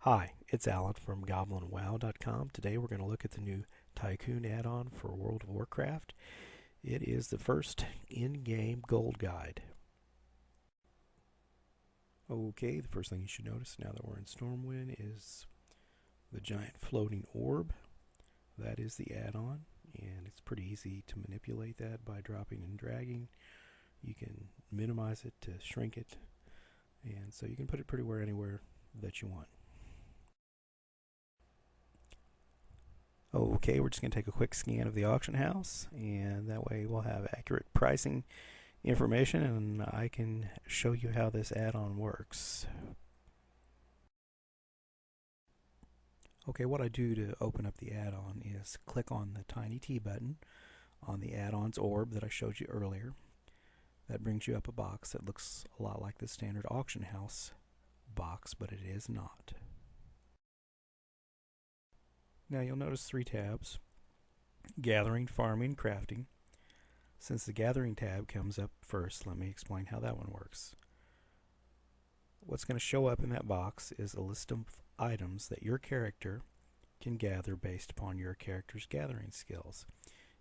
Hi, it's Alan from GoblinWow.com. Today we're going to look at the new Tycoon add-on for World of Warcraft. It is the first in-game gold guide. Okay, the first thing you should notice now that we're in Stormwind is the giant floating orb. That is the add-on, and it's pretty easy to manipulate that by dropping and dragging. You can minimize it to shrink it, and so you can put it pretty well anywhere that you want. Okay, we're just going to take a quick scan of the auction house, and that way we'll have accurate pricing information, and I can show you how this add-on works. Okay, what I do to open up the add-on is click on the tiny T button on the add-ons orb that I showed you earlier. That brings you up a box that looks a lot like the standard auction house box, but it is not. Now you'll notice three tabs: Gathering, Farming, Crafting. Since the Gathering tab comes up first, let me explain how that one works. What's going to show up in that box is a list of items that your character can gather based upon your character's gathering skills.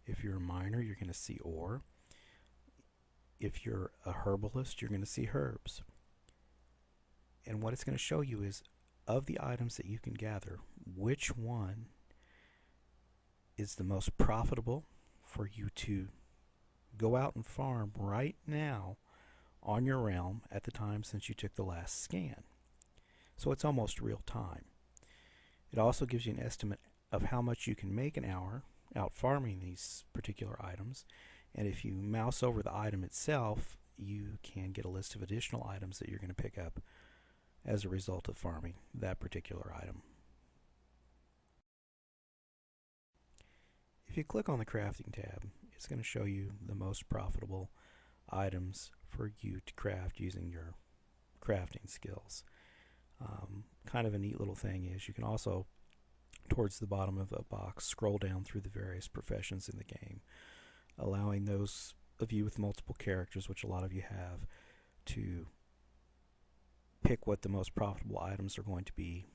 If you're a miner, you're going to see ore. If you're a herbalist, you're going to see herbs. And what it's going to show you is, of the items that you can gather, which one is the most profitable for you to go out and farm right now on your realm at the time since you took the last scan. So it's almost real time. It also gives you an estimate of how much you can make an hour out farming these particular items, and if you mouse over the item itself, you can get a list of additional items that you're going to pick up as a result of farming that particular item. If you click on the crafting tab, it's going to show you the most profitable items for you to craft using your crafting skills. Kind of a neat little thing is you can also, towards the bottom of the box, scroll down through the various professions in the game, allowing those of you with multiple characters, which a lot of you have, to pick what the most profitable items are going to be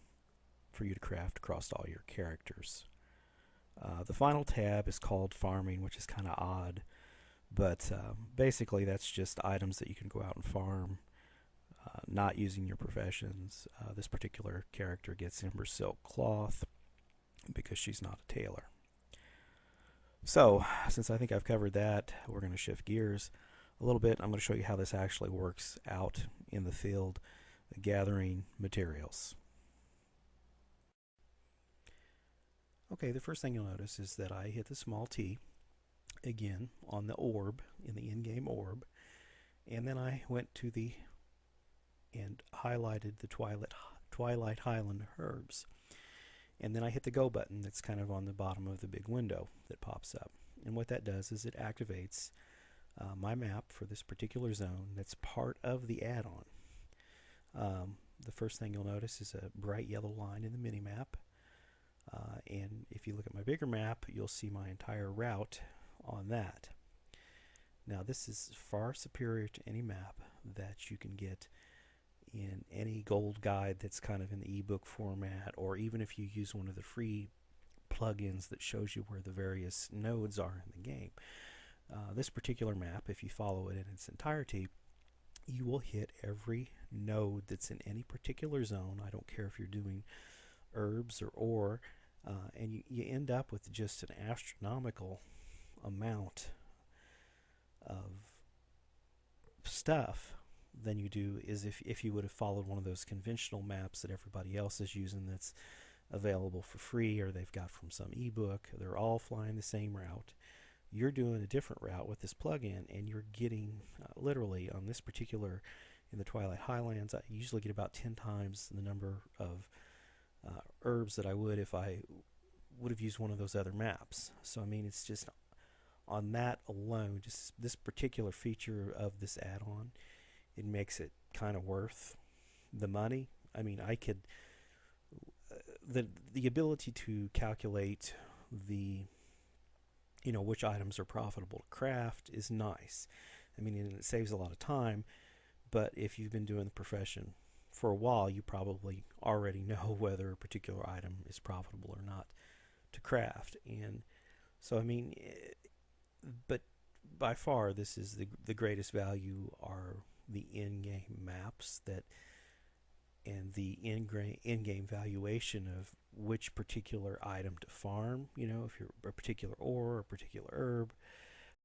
for you to craft across all your characters. The final tab is called Farming, which is kind of odd, but basically that's just items that you can go out and farm, not using your professions. This particular character gets Ember Silk Cloth because she's not a tailor. So, since I think I've covered that, we're going to shift gears a little bit. I'm going to show you how this actually works out in the field, gathering materials. Okay, the first thing you'll notice is that I hit the small T again on the orb, in the in-game orb, and then I went to the and highlighted the Twilight Highland herbs, and then I hit the go button that's kind of on the bottom of the big window that pops up, and what that does is it activates my map for this particular zone that's part of the add-on. The first thing you'll notice is a bright yellow line in the mini-map, and if you look at my bigger map, you'll see my entire route on that. Now this is far superior to any map that you can get in any gold guide that's kind of in the ebook format, or even if you use one of the free plugins that shows you where the various nodes are in the game. This particular map, if you follow it in its entirety, you will hit every node that's in any particular zone. I don't care if you're doing herbs or ore, and you end up with just an astronomical amount of stuff than you do is if you would have followed one of those conventional maps that everybody else is using that's available for free, or they've got from some ebook. They're all flying the same route. You're doing a different route with this plugin, and you're getting literally on this particular, in the Twilight Highlands, I usually get about 10 times the number of herbs that I would if I would have used one of those other maps. So I mean, it's just on that alone, just this particular feature of this add-on, it makes it kind of worth the money. I mean, I could the ability to calculate the which items are profitable to craft is nice. I mean, and it saves a lot of time, but if you've been doing the profession for a while, you probably already know whether a particular item is profitable or not to craft. And so, I mean, but by far, this is the greatest value are the in-game maps that and the in-game valuation of which particular item to farm. You know, if you're a particular ore, a particular herb,